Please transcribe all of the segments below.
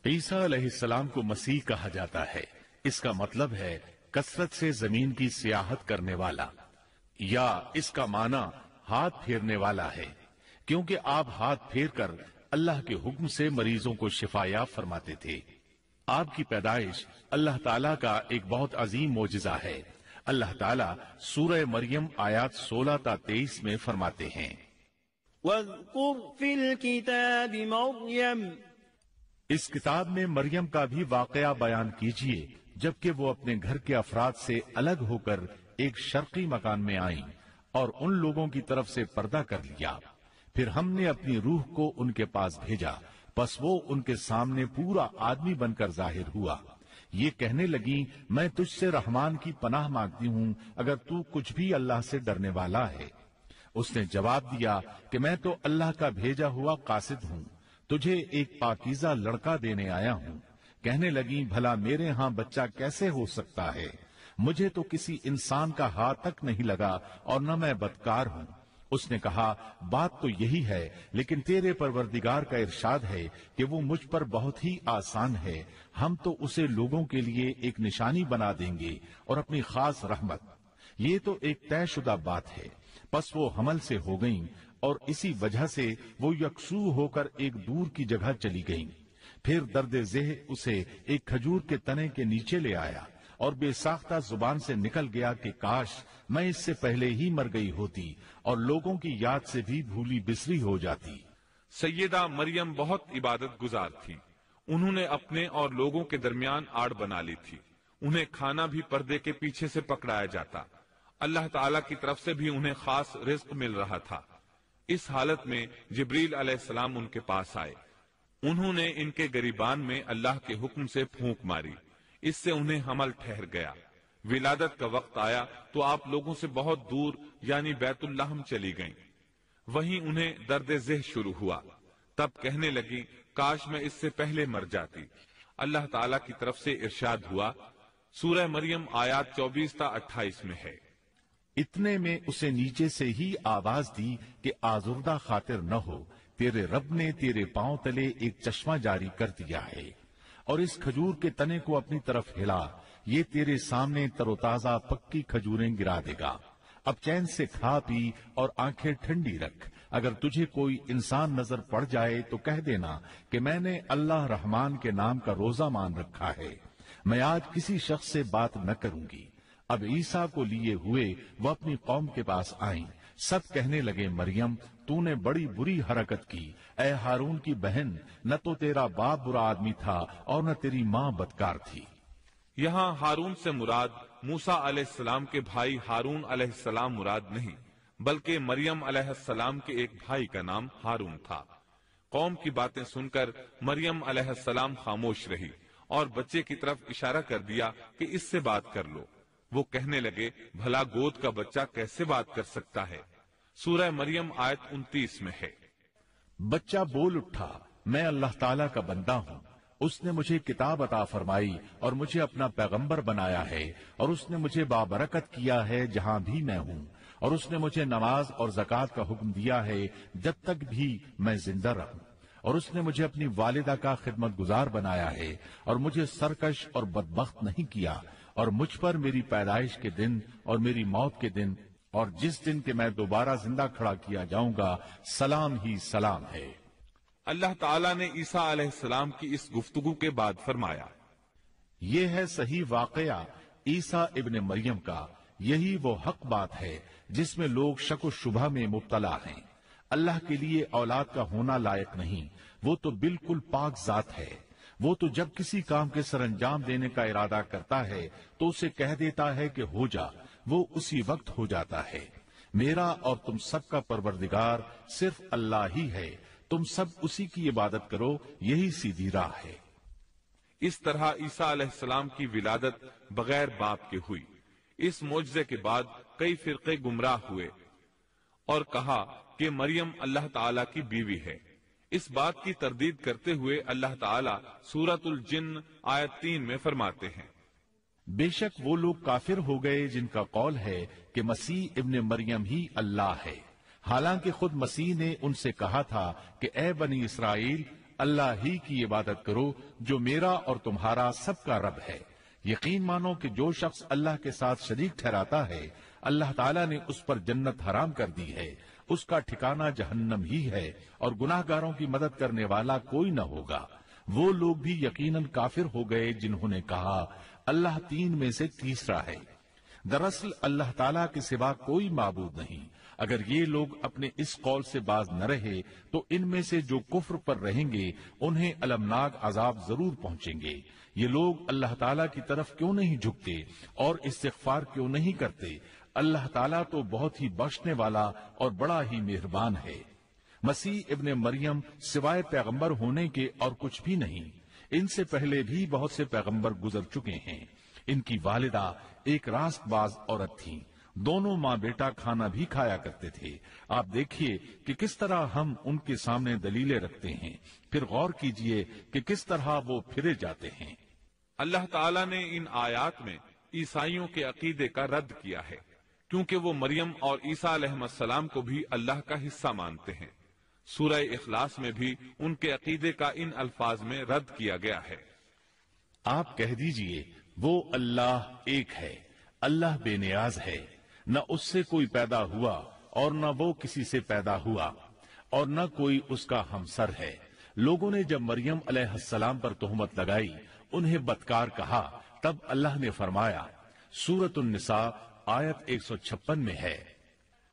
عیسیٰ علیہ السلام کو مسیح کہا جاتا ہے، اس کا مطلب ہے کثرت سے زمین کی سیاحت کرنے والا، یا اس کا معنی ہاتھ پھیرنے والا ہے، کیونکہ آپ ہاتھ پھیر کر اللہ کے حکم سے مریضوں کو شفا یاب فرماتے تھے۔ آپ کی پیدائش اللہ تعالیٰ کا ایک بہت عظیم معجزہ ہے۔ اللہ تعالیٰ سورہ مریم آیات 16 تا 23 میں فرماتے ہیں، وَاذْكُرْ فِي الْكِتَابِ مَرْيَمَ، اس کتاب میں مریم کا بھی واقعہ بیان کیجیے جبکہ وہ اپنے گھر کے افراد سے الگ ہو کر ایک شرقی مکان میں آئیں اور ان لوگوں کی طرف سے پردہ کر لیا، پھر ہم نے اپنی روح کو ان کے پاس بھیجا، بس وہ ان کے سامنے پورا آدمی بن کر ظاہر ہوا۔ یہ کہنے لگی، میں تجھ سے رحمان کی پناہ مانگتی ہوں اگر تو کچھ بھی اللہ سے ڈرنے والا ہے۔ اس نے جواب دیا کہ میں تو اللہ کا بھیجا ہوا قاصد ہوں، تجھے ایک پاکیزہ لڑکا دینے آیا ہوں۔ کہنے لگی، بھلا میرے ہاں بچہ کیسے ہو سکتا ہے؟ مجھے تو کسی انسان کا ہاتھ تک نہیں لگا اور نہ میں بدکار ہوں۔ اس نے کہا، بات تو یہی ہے، لیکن تیرے پروردگار کا ارشاد ہے کہ وہ مجھ پر بہت ہی آسان ہے، ہم تو اسے لوگوں کے لیے ایک نشانی بنا دیں گے اور اپنی خاص رحمت۔ یہ تو ایک طے شدہ بات ہے۔ پس وہ حمل سے ہو گئیں اور اسی وجہ سے وہ یکسو ہو کر ایک دور کی جگہ چلی گئیں۔ پھر درد ذہ اسے ایک کھجور کے تنے کے نیچے لے آیا اور بے ساختہ زبان سے نکل گیا کہ کاش میں اس سے پہلے ہی مر گئی ہوتی اور لوگوں کی یاد سے بھی بھولی بسری ہو جاتی۔ سیدہ مریم بہت عبادت گزار تھی۔ انہوں نے اپنے اور لوگوں کے درمیان آڑ بنا لی تھی۔ انہیں کھانا بھی پردے کے پیچھے سے پکڑایا جاتا۔ اللہ تعالیٰ کی طرف سے بھی انہیں خاص رزق مل رہا تھا۔ اس حالت میں جبریل علیہ السلام ان کے پاس آئے۔ انہوں نے ان کے گریبان میں اللہ کے حکم سے پھونک ماری، اس سے انہیں حمل ٹھہر گیا۔ ولادت کا وقت آیا تو آپ لوگوں سے بہت دور یعنی بیت اللحم چلی گئیں۔ وہیں انہیں درد ذہ شروع ہوا، تب کہنے لگی، کاش میں اس سے پہلے مر جاتی۔ اللہ تعالیٰ کی طرف سے ارشاد ہوا، سورہ مریم آیات 24 تا 28 میں ہے، اتنے میں اسے نیچے سے ہی آواز دی کہ آزردہ خاطر نہ ہو، تیرے رب نے تیرے پاؤں تلے ایک چشمہ جاری کر دیا ہے، اور اس کھجور کے تنے کو اپنی طرف ہلا، یہ تیرے سامنے تر و تازہ پکی کھجوریں گرا دے گا۔ اب چین سے کھا پی اور آنکھیں ٹھنڈی رکھ۔ اگر تجھے کوئی انسان نظر پڑ جائے تو کہہ دینا کہ میں نے اللہ رحمان کے نام کا روزہ مان رکھا ہے، میں آج کسی شخص سے بات نہ کروں گی۔ اب عیسیٰ کو لیے ہوئے وہ اپنی قوم کے پاس آئیں۔ سب کہنے لگے، مریم تو نے بڑی بری حرکت کی، اے ہارون کی بہن، نہ تو تیرا باپ برا آدمی تھا اور نہ تیری ماں بدکار تھی۔ یہاں ہارون سے مراد موسیٰ علیہ السلام کے بھائی ہارون علیہ السلام مراد نہیں، بلکہ مریم علیہ السلام کے ایک بھائی کا نام ہارون تھا۔ قوم کی باتیں سن کر مریم علیہ السلام خاموش رہی اور بچے کی طرف اشارہ کر دیا کہ اس سے بات کر لو۔ وہ کہنے لگے، بھلا گود کا بچہ کیسے بات کر سکتا ہے؟ سورہ مریم آیت 29 میں ہے، بچہ بول اٹھا، میں اللہ تعالیٰ کا بندہ ہوں، اس نے مجھے کتاب عطا فرمائی اور مجھے اپنا پیغمبر بنایا ہے، اور اس نے مجھے بابرکت کیا ہے جہاں بھی میں ہوں، اور اس نے مجھے نماز اور زکوٰۃ کا حکم دیا ہے جب تک بھی میں زندہ رہوں، اور اس نے مجھے اپنی والدہ کا خدمت گزار بنایا ہے اور مجھے سرکش اور بدبخت نہیں کیا، اور مجھ پر میری پیدائش کے دن اور میری موت کے دن اور جس دن کہ میں دوبارہ زندہ کھڑا کیا جاؤں گا سلام ہی سلام ہے۔ اللہ تعالیٰ نے عیسیٰ علیہ السلام کی اس گفتگو کے بعد فرمایا، یہ ہے صحیح واقعہ عیسیٰ ابن مریم کا، یہی وہ حق بات ہے جس میں لوگ شک و شبہ میں مبتلا ہیں۔ اللہ کے لیے اولاد کا ہونا لائق نہیں، وہ تو بالکل پاک ذات ہے۔ وہ تو جب کسی کام کے سر انجام دینے کا ارادہ کرتا ہے تو اسے کہہ دیتا ہے کہ ہو جا، وہ اسی وقت ہو جاتا ہے۔ میرا اور تم سب کا پروردگار صرف اللہ ہی ہے، تم سب اسی کی عبادت کرو، یہی سیدھی راہ ہے۔ اس طرح عیسیٰ علیہ السلام کی ولادت بغیر باپ کے ہوئی۔ اس معجزے کے بعد کئی فرقے گمراہ ہوئے اور کہا کہ مریم اللہ تعالیٰ کی بیوی ہے۔ اس بات کی تردید کرتے ہوئے اللہ تعالیٰ سورۃ الجن آیت 3 میں فرماتے ہیں، بے شک وہ لوگ کافر ہو گئے جن کا قول ہے کہ مسیح ابن مریم ہی اللہ ہے، حالانکہ خود مسیح نے ان سے کہا تھا کہ اے بنی اسرائیل، اللہ ہی کی عبادت کرو جو میرا اور تمہارا سب کا رب ہے۔ یقین مانو کہ جو شخص اللہ کے ساتھ شریک ٹھہراتا ہے اللہ تعالیٰ نے اس پر جنت حرام کر دی ہے، اس کا ٹھکانہ جہنم ہی ہے، اور گناہ گاروں کی مدد کرنے والا کوئی نہ ہوگا۔ وہ لوگ بھی یقیناً کافر ہو گئے جنہوں نے کہا اللہ تین میں سے تیسرا ہے۔ دراصل اللہ تعالیٰ کے سوا کوئی معبود نہیں۔ اگر یہ لوگ اپنے اس قول سے باز نہ رہے تو ان میں سے جو کفر پر رہیں گے انہیں المناک عذاب ضرور پہنچیں گے۔ یہ لوگ اللہ تعالیٰ کی طرف کیوں نہیں جھکتے اور استغفار کیوں نہیں کرتے؟ اللہ تعالیٰ تو بہت ہی بخشنے والا اور بڑا ہی مہربان ہے۔ مسیح ابن مریم سوائے پیغمبر ہونے کے اور کچھ بھی نہیں۔ ان سے پہلے بھی بہت سے پیغمبر گزر چکے ہیں۔ ان کی والدہ ایک راست باز عورت تھی، دونوں ماں بیٹا کھانا بھی کھایا کرتے تھے۔ آپ دیکھیے کہ کس طرح ہم ان کے سامنے دلیلیں رکھتے ہیں، پھر غور کیجئے کہ کس طرح وہ پھرے جاتے ہیں۔ اللہ تعالیٰ نے ان آیات میں عیسائیوں کے عقیدے کا رد کیا ہے، کیونکہ وہ مریم اور عیسیٰ علیہ السلام کو بھی اللہ کا حصہ مانتے ہیں۔ سورہ اخلاص میں بھی ان کے عقیدے کا ان الفاظ میں رد کیا گیا ہے۔ آپ کہہ دیجئے وہ اللہ ایک ہے، اللہ بے نیاز ہے، نہ اس سے کوئی پیدا ہوا اور نہ وہ کسی سے پیدا ہوا، اور نہ کوئی اس کا ہمسر ہے۔ لوگوں نے جب مریم علیہ السلام پر تہمت لگائی، انہیں بدکار کہا، تب اللہ نے فرمایا، سورۃ النساء آیت 156 میں ہے،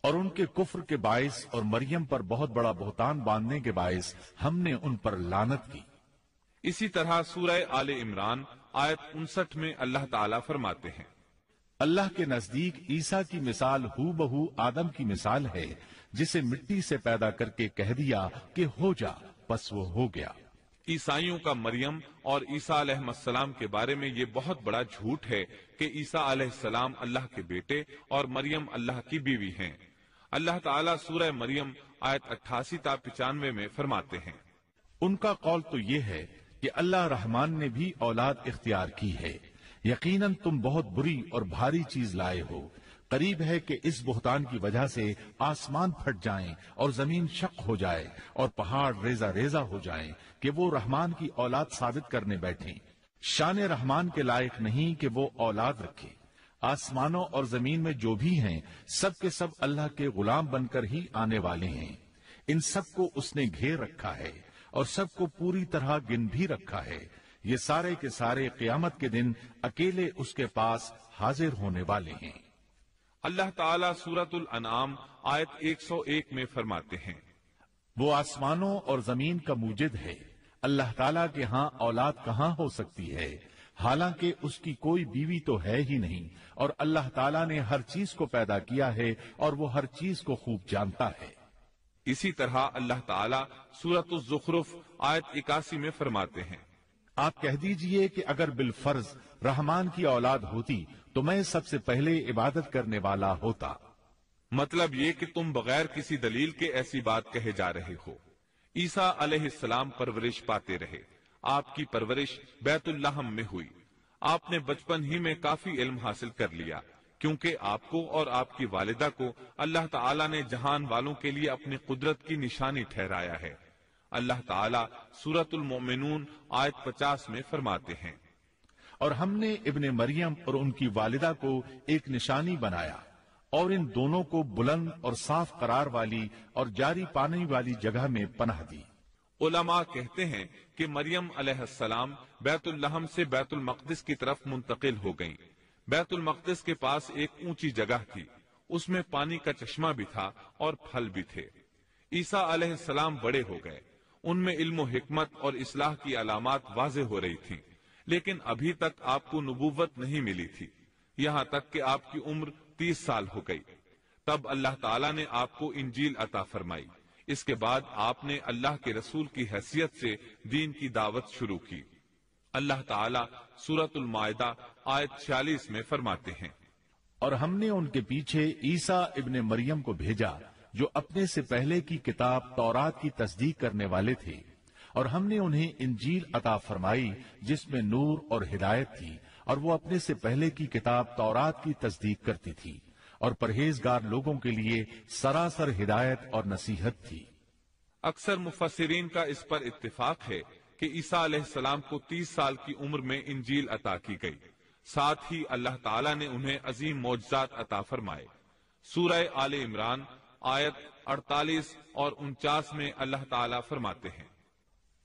اور ان کے کفر کے باعث اور مریم پر بہت بڑا بہتان باندھنے کے باعث ہم نے ان پر لعنت کی۔ اسی طرح سورہ آل عمران آیت 59 میں اللہ تعالیٰ فرماتے ہیں، اللہ کے نزدیک عیسیٰ کی مثال ہو بہو آدم کی مثال ہے، جسے مٹی سے پیدا کر کے کہہ دیا کہ ہو جا، بس وہ ہو گیا۔ عیسائیوں کا مریم اور عیسیٰ علیہ السلام کے بارے میں یہ بہت بڑا جھوٹ ہے کہ عیسیٰ علیہ السلام اللہ کے بیٹے اور مریم اللہ کی بیوی ہیں۔ اللہ تعالیٰ سورہ مریم آیت 88 تا 95 میں فرماتے ہیں، ان کا قول تو یہ ہے کہ اللہ رحمان نے بھی اولاد اختیار کی ہے، یقیناً تم بہت بری اور بھاری چیز لائے ہو۔ قریب ہے کہ اس بہتان کی وجہ سے آسمان پھٹ جائیں اور زمین شق ہو جائے اور پہاڑ ریزہ ریزہ ہو جائیں کہ وہ رحمان کی اولاد ثابت کرنے بیٹھیں۔ شان رحمان کے لائق نہیں کہ وہ اولاد رکھے۔ آسمانوں اور زمین میں جو بھی ہیں سب کے سب اللہ کے غلام بن کر ہی آنے والے ہیں۔ ان سب کو اس نے گھیر رکھا ہے اور سب کو پوری طرح گن بھی رکھا ہے۔ یہ سارے کے سارے قیامت کے دن اکیلے اس کے پاس حاضر ہونے والے ہیں۔ اللہ تعالیٰ سورۃ الانعام آیت 101 میں فرماتے ہیں، وہ آسمانوں اور زمین کا موجد ہے، اللہ تعالیٰ کے ہاں اولاد کہاں ہو سکتی ہے، حالانکہ اس کی کوئی بیوی تو ہے ہی نہیں، اور اللہ تعالیٰ نے ہر چیز کو پیدا کیا ہے اور وہ ہر چیز کو خوب جانتا ہے۔ اسی طرح اللہ تعالیٰ سورۃ الزخرف آیت 81 میں فرماتے ہیں، آپ کہہ دیجئے کہ اگر بالفرض رحمان کی اولاد ہوتی تو میں سب سے پہلے عبادت کرنے والا ہوتا۔ مطلب یہ کہ تم بغیر کسی دلیل کے ایسی بات کہے جا رہے ہو۔ عیسیٰ علیہ السلام پرورش پاتے رہے، آپ کی پرورش بیت اللحم میں ہوئی، آپ نے بچپن ہی میں کافی علم حاصل کر لیا، کیونکہ آپ کو اور آپ کی والدہ کو اللہ تعالیٰ نے جہان والوں کے لیے اپنی قدرت کی نشانی ٹھہرایا ہے۔ اللہ تعالیٰ سورۃ المؤمنون آیت 50 میں فرماتے ہیں، اور ہم نے ابن مریم اور ان کی والدہ کو ایک نشانی بنایا اور ان دونوں کو بلند اور صاف قرار والی اور جاری پانی والی جگہ میں پناہ دی۔ علماء کہتے ہیں کہ مریم علیہ السلام بیت اللحم سے بیت المقدس کی طرف منتقل ہو گئیں۔ بیت المقدس کے پاس ایک اونچی جگہ تھی، اس میں پانی کا چشمہ بھی تھا اور پھل بھی تھے۔ عیسیٰ علیہ السلام بڑے ہو گئے، ان میں علم و حکمت اور اصلاح کی علامات واضح ہو رہی تھیں، لیکن ابھی تک آپ کو نبوت نہیں ملی تھی، یہاں تک کہ آپ کی عمر 30 سال ہو گئی۔ تب اللہ تعالیٰ نے آپ کو انجیل عطا فرمائی۔ اس کے بعد آپ نے اللہ کے رسول کی حیثیت سے دین کی دعوت شروع کی۔ اللہ تعالیٰ سورۃ المائدہ آیت 46 میں فرماتے ہیں، اور ہم نے ان کے پیچھے عیسیٰ ابن مریم کو بھیجا جو اپنے سے پہلے کی کتاب تورات کی تصدیق کرنے والے تھے، اور ہم نے انہیں انجیل عطا فرمائی جس میں نور اور ہدایت تھی، اور وہ اپنے سے پہلے کی کتاب تورات کی تصدیق کرتی تھی اور پرہیزگار لوگوں کے لیے سراسر ہدایت اور نصیحت تھی۔ اکثر مفسرین کا اس پر اتفاق ہے کہ عیسیٰ علیہ السلام کو 30 سال کی عمر میں انجیل عطا کی گئی، ساتھ ہی اللہ تعالیٰ نے انہیں عظیم معجزات عطا فرمائے۔ سورہ آل عمران آیت 48 اور 49 میں اللہ تعالیٰ فرماتے ہیں،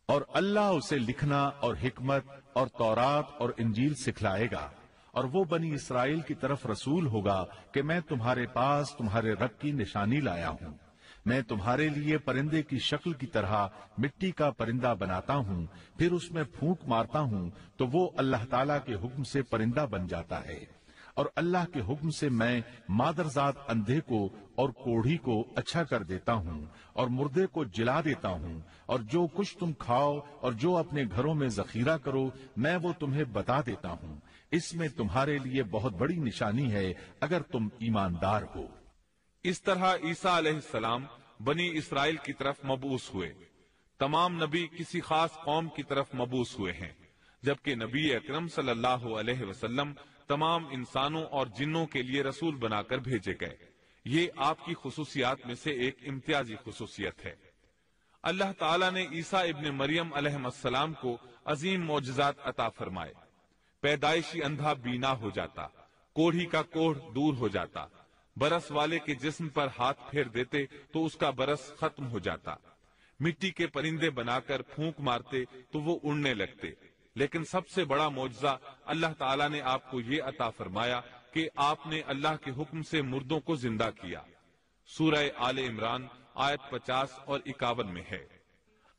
اور اللہ اسے لکھنا اور حکمت اور تورات اور انجیل سکھلائے گا، اور وہ بنی اسرائیل کی طرف رسول ہوگا کہ میں تمہارے پاس تمہارے رب کی نشانی لایا ہوں۔ میں تمہارے لیے پرندے کی شکل کی طرح مٹی کا پرندہ بناتا ہوں، پھر اس میں پھونک مارتا ہوں تو وہ اللہ تعالیٰ کے حکم سے پرندہ بن جاتا ہے، اور اللہ کے حکم سے میں مادرزاد اندھے کو اور کوڑھی کو اچھا کر دیتا ہوں، اور مردے کو جلا دیتا ہوں، اور جو کچھ تم کھاؤ اور جو اپنے گھروں میں ذخیرہ کرو میں وہ تمہیں بتا دیتا ہوں۔ اس میں تمہارے لیے بہت بڑی نشانی ہے اگر تم ایماندار ہو۔ اس طرح عیسیٰ علیہ السلام بنی اسرائیل کی طرف مبعوث ہوئے۔ تمام نبی کسی خاص قوم کی طرف مبعوث ہوئے ہیں، جبکہ نبی اکرم صلی اللہ علیہ وسلم تمام انسانوں اور جنوں کے لیے رسول بنا کر بھیجے گئے۔ یہ آپ کی خصوصیات میں سے ایک امتیازی خصوصیت ہے۔ اللہ تعالیٰ نے عیسیٰ ابن مریم علیہ السلام کو عظیم معجزات عطا فرمائے۔ پیدائشی اندھا بینا ہو جاتا، کوڑھی کا کوڑھ دور ہو جاتا، برس والے کے جسم پر ہاتھ پھیر دیتے تو اس کا برس ختم ہو جاتا، مٹی کے پرندے بنا کر پھونک مارتے تو وہ اڑنے لگتے۔ لیکن سب سے بڑا معجزہ اللہ تعالیٰ نے آپ کو یہ عطا فرمایا کہ آپ نے اللہ کے حکم سے مردوں کو زندہ کیا۔ سورہ آل عمران آیت 50 اور 51 میں ہے،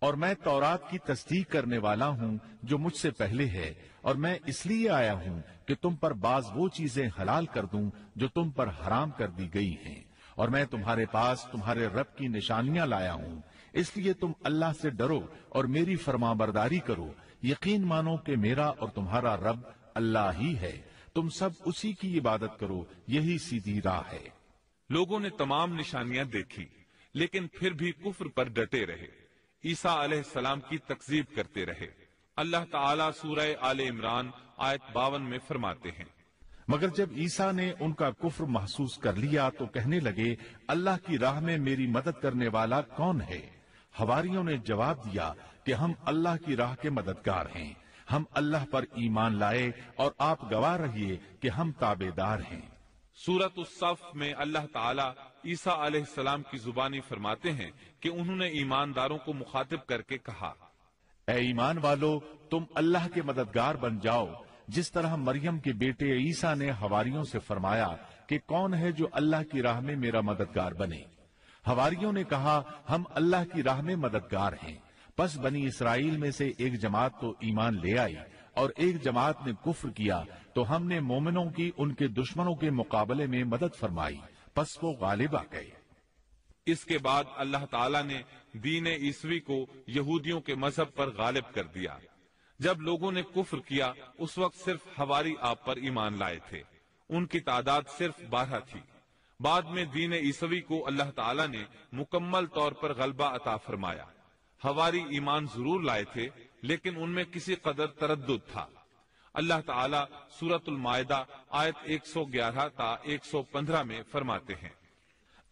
اور میں تورات کی تصدیق کرنے والا ہوں جو مجھ سے پہلے ہے، اور میں اس لیے آیا ہوں کہ تم پر بعض وہ چیزیں حلال کر دوں جو تم پر حرام کر دی گئی ہیں، اور میں تمہارے پاس تمہارے رب کی نشانیاں لایا ہوں، اس لیے تم اللہ سے ڈرو اور میری فرمانبرداری کرو۔ یقین مانو کہ میرا اور تمہارا رب اللہ ہی ہے، تم سب اسی کی عبادت کرو، یہی سیدھی راہ ہے۔ لوگوں نے تمام نشانیاں دیکھی لیکن پھر بھی کفر پر ڈٹے رہے، عیسیٰ علیہ السلام کی تکذیب کرتے رہے۔ اللہ تعالیٰ سورہ آل عمران آیت 52 میں فرماتے ہیں، مگر جب عیسیٰ نے ان کا کفر محسوس کر لیا تو کہنے لگے اللہ کی راہ میں میری مدد کرنے والا کون ہے؟ حواریوں نے جواب دیا کہ ہم اللہ کی راہ کے مددگار ہیں، ہم اللہ پر ایمان لائے اور آپ گواہ رہیے کہ ہم تابعدار ہیں۔ سورۃ الصف میں اللہ تعالیٰ عیسیٰ علیہ السلام کی زبانی فرماتے ہیں کہ انہوں نے ایمانداروں کو مخاطب کر کے کہا، اے ایمان والو، تم اللہ کے مددگار بن جاؤ، جس طرح مریم کے بیٹے عیسیٰ نے حواریوں سے فرمایا کہ کون ہے جو اللہ کی راہ میں میرا مددگار بنے؟ حواریوں نے کہا ہم اللہ کی راہ میں مددگار ہیں۔ پس بنی اسرائیل میں سے ایک جماعت تو ایمان لے آئی اور ایک جماعت نے کفر کیا، تو ہم نے مومنوں کی ان کے دشمنوں کے مقابلے میں مدد فرمائی، پس وہ غالب آ گئے۔ اس کے بعد اللہ تعالیٰ نے دین عیسوی کو یہودیوں کے مذہب پر غالب کر دیا۔ جب لوگوں نے کفر کیا اس وقت صرف حواری آپ پر ایمان لائے تھے، ان کی تعداد صرف 12 تھی۔ بعد میں دین عیسوی کو اللہ تعالیٰ نے مکمل طور پر غلبہ عطا فرمایا۔ حواری ایمان ضرور لائے تھے لیکن ان میں کسی قدر تردد تھا۔ اللہ تعالیٰ سورۃ المائدہ آیت 111 تا 115 میں فرماتے ہیں،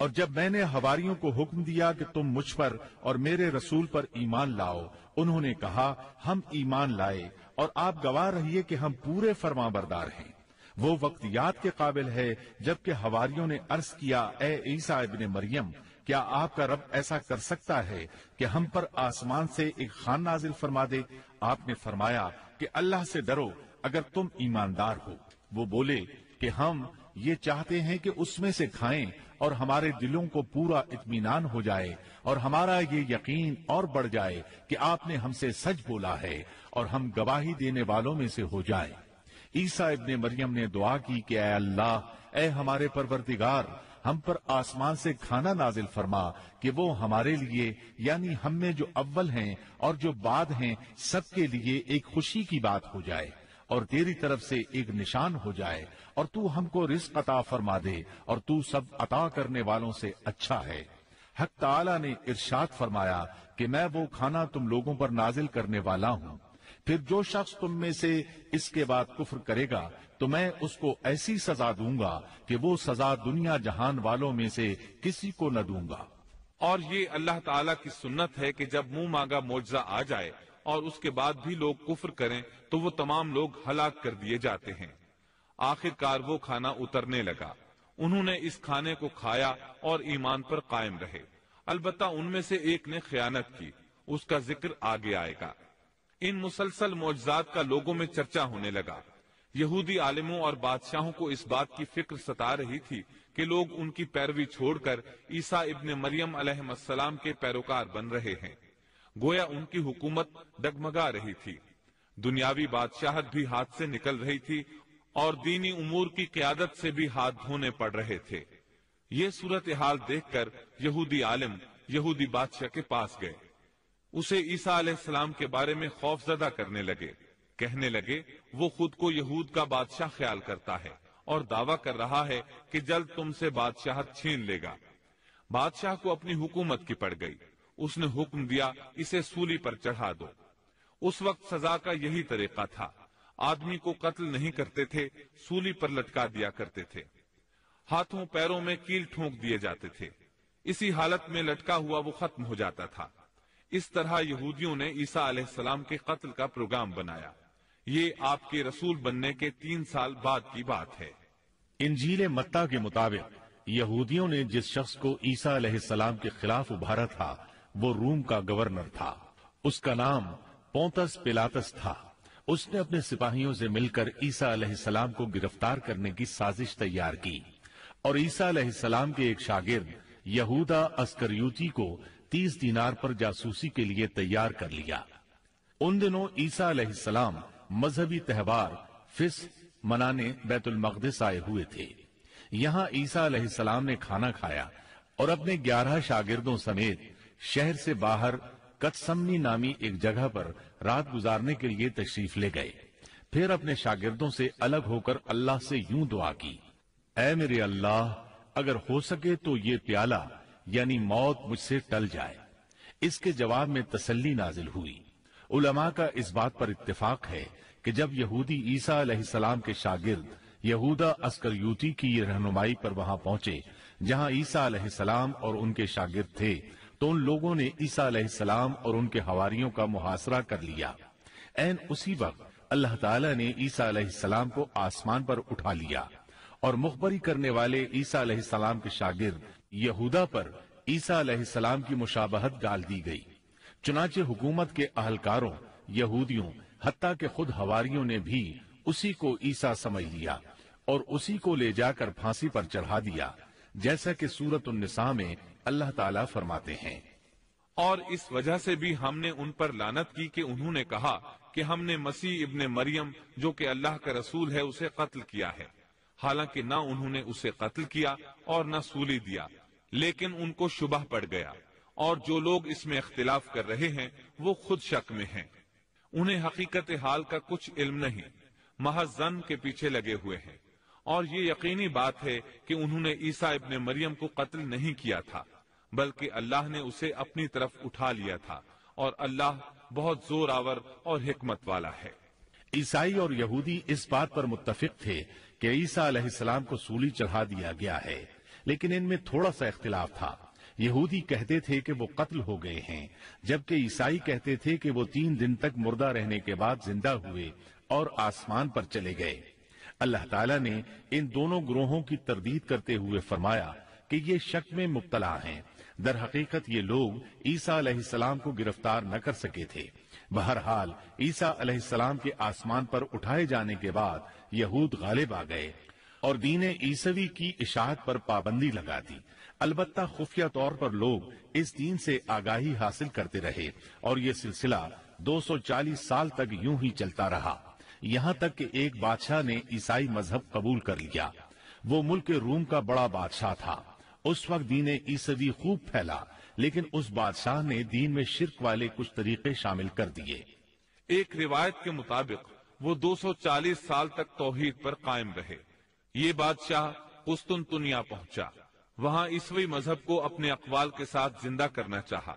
اور جب میں نے حواریوں کو حکم دیا کہ تم مجھ پر اور میرے رسول پر ایمان لاؤ، انہوں نے کہا ہم ایمان لائے اور آپ گواہ رہیے کہ ہم پورے فرمانبردار ہیں۔ وہ وقت یاد کے قابل ہے جبکہ حواریوں نے عرض کیا، اے عیسیٰ ابن مریم، کیا آپ کا رب ایسا کر سکتا ہے کہ ہم پر آسمان سے ایک خوان نازل فرما دے؟ آپ نے فرمایا کہ اللہ سے ڈرو اگر تم ایماندار ہو۔ وہ بولے کہ ہم یہ چاہتے ہیں کہ اس میں سے کھائیں اور ہمارے دلوں کو پورا اطمینان ہو جائے اور ہمارا یہ یقین اور بڑھ جائے کہ آپ نے ہم سے سچ بولا ہے اور ہم گواہی دینے والوں میں سے ہو جائیں۔ عیسیٰ ابن مریم نے دعا کی کہ اے اللہ، اے ہمارے پروردگار، ہم پر آسمان سے کھانا نازل فرما کہ وہ ہمارے لیے یعنی ہم میں جو اول ہیں اور جو بعد ہیں سب کے لیے ایک خوشی کی بات ہو جائے اور تیری طرف سے ایک نشان ہو جائے، اور تو ہم کو رزق عطا فرما دے اور تو سب عطا کرنے والوں سے اچھا ہے۔ حق تعالیٰ نے ارشاد فرمایا کہ میں وہ کھانا تم لوگوں پر نازل کرنے والا ہوں، پھر جو شخص تم میں سے اس کے بعد کفر کرے گا تو میں اس کو ایسی سزا دوں گا کہ وہ سزا دنیا جہان والوں میں سے کسی کو نہ دوں گا۔ اور یہ اللہ تعالیٰ کی سنت ہے کہ جب منہ مانگا معجزہ آ جائے اور اس کے بعد بھی لوگ کفر کریں تو وہ تمام لوگ ہلاک کر دیے جاتے ہیں۔ آخر کار وہ کھانا اترنے لگا، انہوں نے اس کھانے کو کھایا اور ایمان پر قائم رہے، البتہ ان میں سے ایک نے خیانت کی، اس کا ذکر آگے آئے گا۔ ان مسلسل معجزات کا لوگوں میں چرچا ہونے لگا۔ یہودی عالموں اور بادشاہوں کو اس بات کی فکر ستا رہی تھی کہ لوگ ان کی پیروی چھوڑ کر عیسیٰ ابن مریم علیہ السلام کے پیروکار بن رہے ہیں، گویا ان کی حکومت ڈگمگا رہی تھی، دنیاوی بادشاہت بھی ہاتھ سے نکل رہی تھی اور دینی امور کی قیادت سے بھی ہاتھ دھونے پڑ رہے تھے۔ یہ صورتحال دیکھ کر یہودی عالم یہودی بادشاہ کے پاس گئے، اسے عیسیٰ علیہ السلام کے بارے میں خوف زدہ کرنے لگے، کہنے لگے وہ خود کو یہود کا بادشاہ خیال کرتا ہے اور دعویٰ کر رہا ہے کہ جلد تم سے بادشاہت چھین لے گا۔ بادشاہ کو اپنی حکومت کی پڑ گئی، اس نے حکم دیا اسے سولی پر چڑھا دو۔ اس وقت سزا کا یہی طریقہ تھا، آدمی کو قتل نہیں کرتے تھے، سولی پر لٹکا دیا کرتے تھے، ہاتھوں پیروں میں کیل ٹھونک دیے جاتے تھے، اسی حالت میں لٹکا ہوا وہ ختم ہو جاتا تھا۔ اس طرح یہودیوں نے عیسیٰ علیہ السلام کے قتل کا پروگرام بنایا۔ یہ آپ کے رسول بننے کے 3 سال بعد کی بات ہے۔ انجیل متی کے مطابق یہودیوں نے جس شخص کو عیسیٰ علیہ السلام کے خلاف ابھارا تھا وہ روم کا گورنر تھا، اس کا نام پونتس پیلاطس تھا۔ اس نے اپنے سپاہیوں سے مل کر عیسیٰ علیہ السلام کو گرفتار کرنے کی سازش تیار کی اور عیسیٰ علیہ السلام کے ایک شاگرد یہودا اسکریوتی کو 30 دینار پر جاسوسی کے لیے تیار کر لیا۔ ان دنوں عیسیٰ علیہ السلام مذہبی تہوار فصح منانے بیت المقدس آئے ہوئے تھے۔ یہاں عیسیٰ علیہ السلام نے کھانا کھایا اور اپنے 11 شاگردوں سمیت شہر سے باہر کتسمنی نامی ایک جگہ پر رات گزارنے کے لیے تشریف لے گئے۔ پھر اپنے شاگردوں سے الگ ہو کر اللہ سے یوں دعا کی، اے میرے اللہ، اگر ہو سکے تو یہ پیالہ یعنی موت مجھ سے ٹل جائے۔ اس کے جواب میں تسلی نازل ہوئی۔ علماء کا اس بات پر اتفاق ہے کہ جب یہودی عیسیٰ علیہ السلام کے شاگرد یہودا اسکریوتی کی رہنمائی پر وہاں پہنچے جہاں عیسیٰ علیہ السلام اور ان کے شاگرد تھے، تو ان لوگوں نے عیسیٰ علیہ السلام اور ان کے حواریوں کا محاصرہ کر لیا۔ عین اسی وقت اللہ تعالیٰ نے عیسیٰ علیہ السلام کو آسمان پر اٹھا لیا اور مخبری کرنے والے عیسیٰ علیہ السلام کے شاگرد یہودا پر عیسیٰ علیہ السلام کی مشابہت ڈال دی گئی۔ چنانچہ حکومت کے اہلکاروں، یہودیوں، حتیٰ کہ خود حواریوں نے بھی اسی کو عیسیٰ سمجھ لیا اور اسی کو لے جا کر پھانسی پر چڑھا دیا، جیسا کہ سورۃ النساء میں اللہ تعالیٰ فرماتے ہیں، اور اس وجہ سے بھی ہم نے ان پر لعنت کی کہ انہوں نے کہا کہ ہم نے مسیح ابن مریم جو کہ اللہ کا رسول ہے اسے قتل کیا ہے، حالانکہ نہ انہوں نے اسے قتل کیا اور نہ سولی دیا، لیکن ان کو شبہ پڑ گیا، اور جو لوگ اس میں اختلاف کر رہے ہیں وہ خود شک میں ہیں، انہیں حقیقت حال کا کچھ علم نہیں، محض ظن کے پیچھے لگے ہوئے ہیں۔ اور یہ یقینی بات ہے کہ انہوں نے عیسیٰ ابن مریم کو قتل نہیں کیا تھا، بلکہ اللہ نے اسے اپنی طرف اٹھا لیا تھا، اور اللہ بہت زور آور اور حکمت والا ہے۔ عیسائی اور یہودی اس بات پر متفق تھے کہ عیسیٰ علیہ السلام کو سولی چڑھا دیا گیا ہے، لیکن ان میں تھوڑا سا اختلاف تھا۔ یہودی کہتے تھے کہ وہ قتل ہو گئے ہیں، جبکہ عیسائی کہتے تھے کہ وہ 3 دن تک مردہ رہنے کے بعد زندہ ہوئے اور آسمان پر چلے گئے۔ اللہ تعالیٰ نے ان دونوں گروہوں کی تردید کرتے ہوئے فرمایا کہ یہ شک میں مبتلا ہیں، در حقیقت یہ لوگ عیسیٰ علیہ السلام کو گرفتار نہ کر سکے تھے۔ بہرحال عیسیٰ علیہ السلام کے آسمان پر اٹھائے جانے کے بعد یہود غالب آ گئے اور دین عیسوی کی اشاعت پر پابندی لگا دی۔ البتہ خفیہ طور پر لوگ اس دین سے آگاہی حاصل کرتے رہے اور یہ سلسلہ 240 سال تک یوں ہی چلتا رہا، یہاں تک کہ ایک بادشاہ نے عیسائی مذہب قبول کر لیا۔ وہ ملک روم کا بڑا بادشاہ تھا۔ اس وقت دین عیسوی خوب پھیلا، لیکن اس بادشاہ نے دین میں شرک والے کچھ طریقے شامل کر دیے۔ ایک روایت کے مطابق وہ 240 سال تک توحید پر قائم رہے۔ یہ بادشاہ قسطنطنیہ پہنچا، وہاں عیسوی مذہب کو اپنے اقوال کے ساتھ زندہ کرنا چاہا۔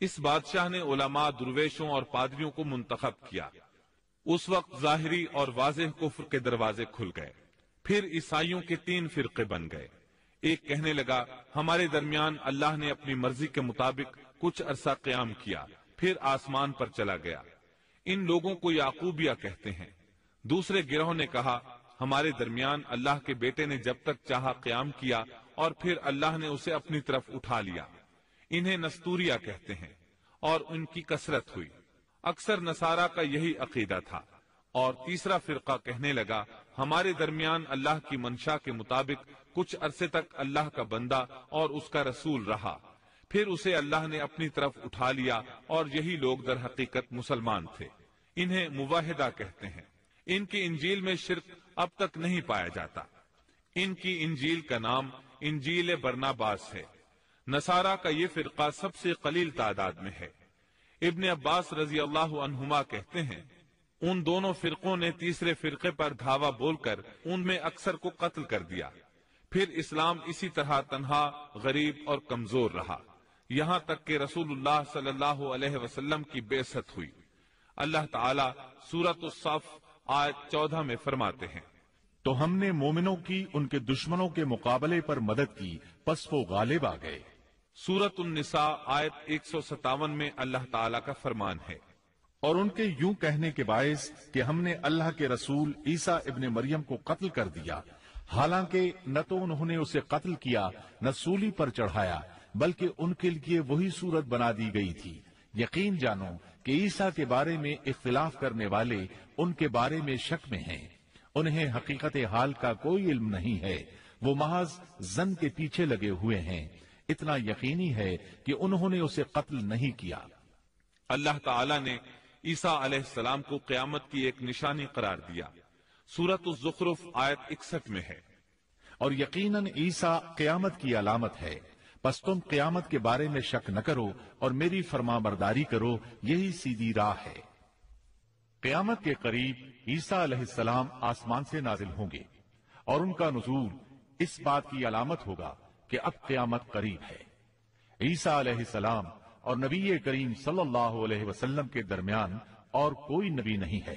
اس بادشاہ نے علماء، درویشوں اور پادریوں کو منتخب کیا۔ اس وقت ظاہری اور واضح کفر کے دروازے کھل گئے۔ پھر عیسائیوں کے 3 فرقے بن گئے۔ ایک کہنے لگا ہمارے درمیان اللہ نے اپنی مرضی کے مطابق کچھ عرصہ قیام کیا، پھر آسمان پر چلا گیا۔ ان لوگوں کو یعقوبیہ کہتے ہیں۔ دوسرے گروہ نے کہا ہمارے درمیان اللہ کے بیٹے نے جب تک چاہا قیام کیا اور پھر اللہ نے اسے اپنی طرف اٹھا لیا۔ انہیں نستوریہ کہتے ہیں اور ان کی کثرت ہوئی۔ اکثر نصارہ کا یہی عقیدہ تھا۔ اور تیسرا فرقہ کہنے لگا ہمارے درمیان اللہ کی منشا کے مطابق کچھ عرصے تک اللہ کا بندہ اور اس کا رسول رہا، پھر اسے اللہ نے اپنی طرف اٹھا لیا، اور یہی لوگ در حقیقت مسلمان تھے۔ انہیں موحدہ کہتے ہیں۔ ان کی انجیل میں شرک اب تک نہیں پایا جاتا۔ ان کی انجیل کا نام انجیل برناباس ہے۔ نصارہ کا یہ فرقہ سب سے قلیل تعداد میں ہے۔ ابن عباس رضی اللہ عنہما کہتے ہیں ان دونوں فرقوں نے تیسرے فرقے پر دھاوا بول کر ان میں اکثر کو قتل کر دیا۔ پھر اسلام اسی طرح تنہا، غریب اور کمزور رہا، یہاں تک کہ رسول اللہ صلی اللہ علیہ وسلم کی بعثت ہوئی۔ اللہ تعالی سورۃ الصف آیت 14 میں فرماتے ہیں تو ہم نے مومنوں کی ان کے دشمنوں کے مقابلے پر مدد کی، پس وہ غالب آ گئے۔ سورۃ النساء آیت 157 میں اللہ تعالی کا فرمان ہے اور ان کے یوں کہنے کے باعث کہ ہم نے اللہ کے رسول عیسیٰ ابن مریم کو قتل کر دیا، حالانکہ نہ تو انہوں نے اسے قتل کیا نہ سولی پر چڑھایا، بلکہ ان کے لیے وہی صورت بنا دی گئی تھی۔ یقین جانو کہ عیسیٰ کے بارے میں اختلاف کرنے والے ان کے بارے میں شک میں ہیں، انہیں حقیقت حال کا کوئی علم نہیں ہے، وہ محض ظن کے پیچھے لگے ہوئے ہیں۔ اتنا یقینی ہے کہ انہوں نے اسے قتل نہیں کیا۔ اللہ تعالی نے عیسیٰ علیہ السلام کو قیامت کی ایک نشانی قرار دیا۔ سورۃ الزخرف آیت 61 میں ہے اور یقیناً عیسیٰ قیامت کی علامت ہے، پس تم قیامت کے بارے میں شک نہ کرو اور میری فرما برداری کرو، یہی سیدھی راہ ہے۔ قیامت کے قریب عیسیٰ علیہ السلام آسمان سے نازل ہوں گے، اور ان کا نزول اس بات کی علامت ہوگا کہ اب قیامت قریب ہے۔ عیسیٰ علیہ السلام اور نبی کریم صلی اللہ علیہ وسلم کے درمیان اور کوئی نبی نہیں ہے،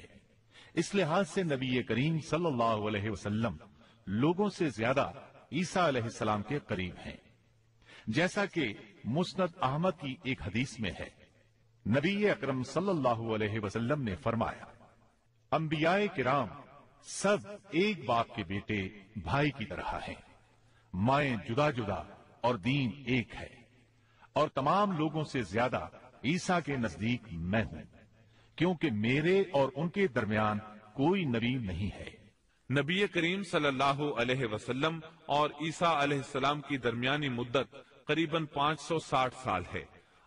اس لحاظ سے نبی کریم صلی اللہ علیہ وسلم لوگوں سے زیادہ عیسیٰ علیہ السلام کے قریب ہیں، جیسا کہ مسند احمد کی ایک حدیث میں ہے۔ نبی اکرم صلی اللہ علیہ وسلم نے فرمایا انبیاء کرام سب ایک باپ کے بیٹے بھائی کی طرح ہیں، مائیں جدا جدا اور دین ایک ہے، اور تمام لوگوں سے زیادہ عیسیٰ کے نزدیک میں ہوں، کیونکہ میرے اور ان کے درمیان کوئی نبی نہیں ہے۔ نبی کریم صلی اللہ علیہ وسلم اور عیسیٰ علیہ السلام کی درمیانی مدت قریباً 560 سال ہے۔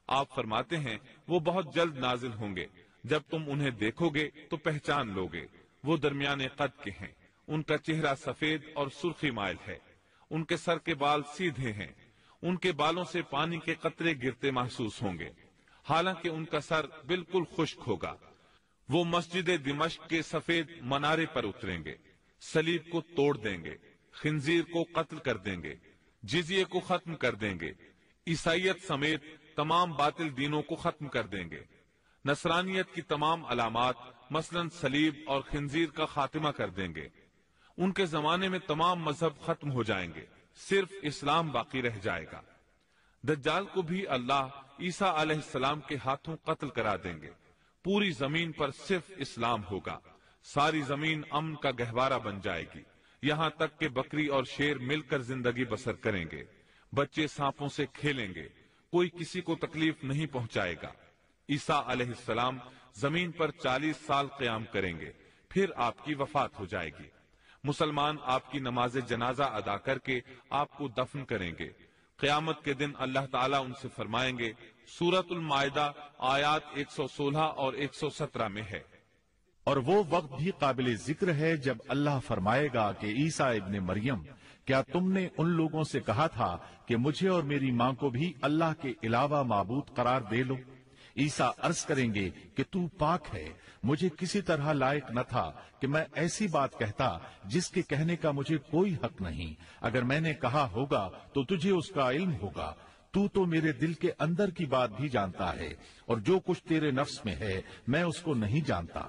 آپ فرماتے ہیں وہ بہت جلد نازل ہوں گے، جب تم انہیں دیکھو گے تو پہچان لوگے۔ وہ درمیانے قد کے ہیں، ان کا چہرہ سفید اور سرخی مائل ہے، ان کے سر کے بال سیدھے ہیں، ان کے بالوں سے پانی کے قطرے گرتے محسوس ہوں گے، حالانکہ ان کا سر بالکل خشک ہوگا۔ وہ مسجد دمشق کے سفید منارے پر اتریں گے، صلیب کو توڑ دیں گے، خنزیر کو قتل کر دیں گے، جزیے کو ختم کر دیں گے، عیسائیت سمیت تمام باطل دینوں کو ختم کر دیں گے، نصرانیت کی تمام علامات مثلاً صلیب اور خنزیر کا خاتمہ کر دیں گے۔ ان کے زمانے میں تمام مذہب ختم ہو جائیں گے، صرف اسلام باقی رہ جائے گا۔ دجال کو بھی اللہ عیسیٰ علیہ السلام کے ہاتھوں قتل کرا دیں گے۔ پوری زمین پر صرف اسلام ہوگا، ساری زمین امن کا گہوارہ بن جائے گی، یہاں تک کہ بکری اور شیر مل کر زندگی بسر کریں گے، بچے سانپوں سے کھیلیں گے، کوئی کسی کو تکلیف نہیں پہنچائے گا۔ عیسیٰ علیہ السلام زمین پر 40 سال قیام کریں گے، پھر آپ کی وفات ہو جائے گی۔ مسلمان آپ کی نماز جنازہ ادا کر کے آپ کو دفن کریں گے۔ قیامت کے دن اللہ تعالیٰ ان سے فرمائیں گے، سورۃ المائدہ آیات 116 اور 117 میں ہے۔ اور وہ وقت بھی قابل ذکر ہے جب اللہ فرمائے گا کہ عیسیٰ ابن مریم، کیا تم نے ان لوگوں سے کہا تھا کہ مجھے اور میری ماں کو بھی اللہ کے علاوہ معبود قرار دے لو؟ عیسیٰ عرض کریں گے کہ تو پاک ہے، مجھے کسی طرح لائق نہ تھا کہ میں ایسی بات کہتا جس کے کہنے کا مجھے کوئی حق نہیں۔ اگر میں نے کہا ہوگا تو تجھے اس کا علم ہوگا، تو میرے دل کے اندر کی بات بھی جانتا ہے، اور جو کچھ تیرے نفس میں ہے میں اس کو نہیں جانتا۔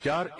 4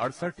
68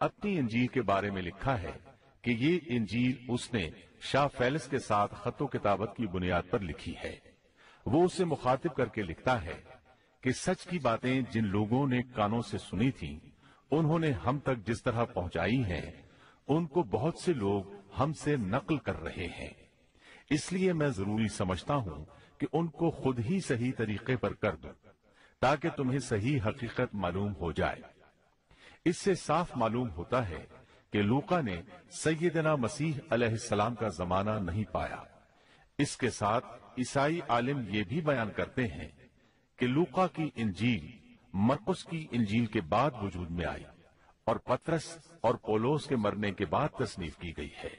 اپنی انجیل کے بارے میں لکھا ہے کہ یہ انجیل اس نے شاہ فیلس کے ساتھ خط و کتابت کی بنیاد پر لکھی ہے۔ وہ اسے مخاطب کر کے لکھتا ہے کہ سچ کی باتیں جن لوگوں نے کانوں سے سنی تھیں انہوں نے ہم تک جس طرح پہنچائی ہیں ان کو بہت سے لوگ ہم سے نقل کر رہے ہیں، اس لیے میں ضروری سمجھتا ہوں کہ ان کو خود ہی صحیح طریقے پر کر دوں تاکہ تمہیں صحیح حقیقت معلوم ہو جائے۔ اس سے صاف معلوم ہوتا ہے کہ لوقا نے سیدنا مسیح علیہ السلام کا زمانہ نہیں پایا۔ اس کے ساتھ عیسائی عالم یہ بھی بیان کرتے ہیں کہ لوقا کی انجیل مرقس کی انجیل کے بعد وجود میں آئی اور پطرس اور پولوس کے مرنے کے بعد تصنیف کی گئی ہے۔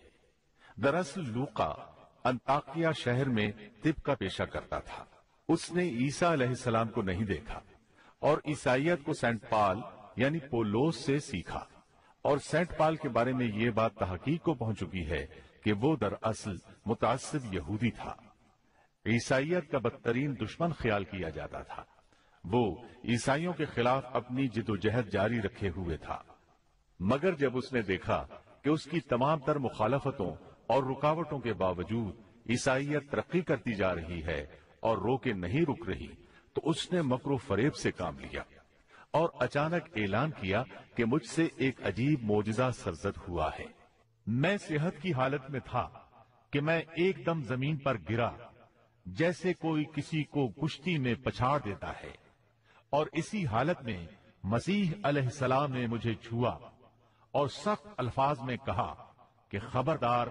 دراصل لوقا انطاکیہ شہر میں طب کا پیشہ کرتا تھا۔ اس نے عیسیٰ علیہ السلام کو نہیں دیکھا اور عیسائیت کو سینٹ پال یعنی پولوس سے سیکھا، اور سینٹ پال کے بارے میں یہ بات تحقیق کو پہنچ چکی ہے کہ وہ دراصل متعصب یہودی تھا۔ عیسائیت کا بدترین دشمن خیال کیا جاتا تھا۔ وہ عیسائیوں کے خلاف اپنی جد و جہد جاری رکھے ہوئے تھا، مگر جب اس نے دیکھا کہ اس کی تمام تر مخالفتوں اور رکاوٹوں کے باوجود عیسائیت ترقی کرتی جا رہی ہے اور روکے نہیں رک رہی، تو اس نے مکر و فریب سے کام لیا اور اچانک اعلان کیا کہ مجھ سے ایک عجیب معجزہ سرزد ہوا ہے۔ میں صحت کی حالت میں تھا کہ میں ایک دم زمین پر گرا جیسے کوئی کسی کو کشتی میں پچھاڑ دیتا ہے، اور اسی حالت میں مسیح علیہ السلام نے مجھے چھوا اور سخت الفاظ میں کہا کہ خبردار،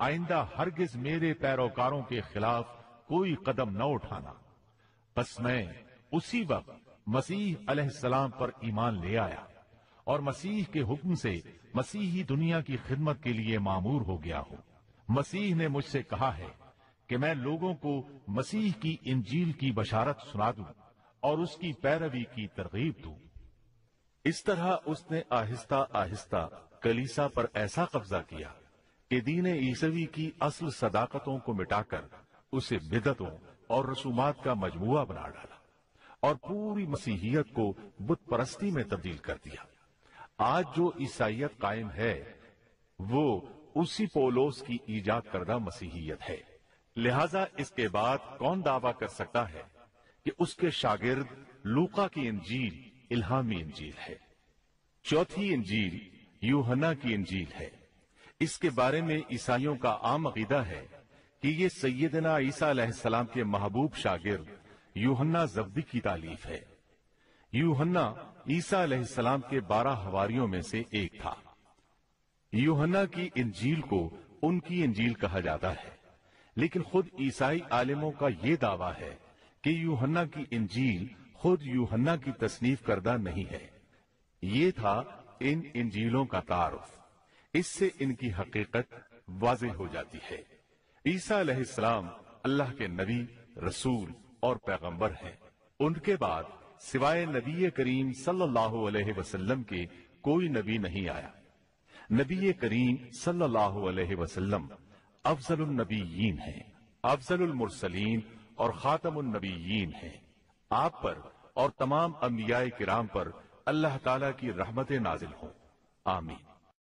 آئندہ ہرگز میرے پیروکاروں کے خلاف کوئی قدم نہ اٹھانا۔ بس میں اسی وقت مسیح علیہ السلام پر ایمان لے آیا اور مسیح کے حکم سے مسیحی دنیا کی خدمت کے لیے مامور ہو گیا ہوں۔ مسیح نے مجھ سے کہا ہے کہ میں لوگوں کو مسیح کی انجیل کی بشارت سنا دوں اور اس کی پیروی کی ترغیب دوں۔ اس طرح اس نے آہستہ آہستہ کلیسا پر ایسا قبضہ کیا کہ دین عیسوی کی اصل صداقتوں کو مٹا کر اسے بدعتوں اور رسومات کا مجموعہ بنا ڈالا اور پوری مسیحیت کو بت پرستی میں تبدیل کر دیا۔ آج جو عیسائیت قائم ہے وہ اسی پولوس کی ایجاد کردہ مسیحیت ہے۔ لہذا اس کے بعد کون دعویٰ کر سکتا ہے کہ اس کے شاگرد لوقا کی انجیل الہامی انجیل ہے؟ چوتھی انجیل یوحنا کی انجیل ہے۔ اس کے بارے میں عیسائیوں کا عام عقیدہ ہے کہ یہ سیدنا عیسیٰ علیہ السلام کے محبوب شاگرد یوحنا زبدی کی تالیف ہے۔ یوحنا عیسیٰ علیہ السلام کے 12 حواریوں میں سے ایک تھا۔ یوحنا کی انجیل کو ان کی انجیل کہا جاتا ہے، لیکن خود عیسائی عالموں کا یہ دعویٰ ہے کہ یوحنا کی انجیل خود یوحنا کی تصنیف کردہ نہیں ہے۔ یہ تھا ان انجیلوں کا تعارف۔ اس سے ان کی حقیقت واضح ہو جاتی ہے۔ عیسیٰ علیہ السلام اللہ کے نبی، رسول اور پیغمبر ہیں۔ ان کے بعد سوائے نبی کریم صلی اللہ علیہ وسلم کے کوئی نبی نہیں آیا۔ نبی کریم صلی اللہ علیہ وسلم افضل النبیین ہیں، افضل المرسلین اور خاتم النبیین ہیں۔ آپ پر اور تمام انبیاء کرام پر اللہ تعالیٰ کی رحمت نازل ہوں، آمین۔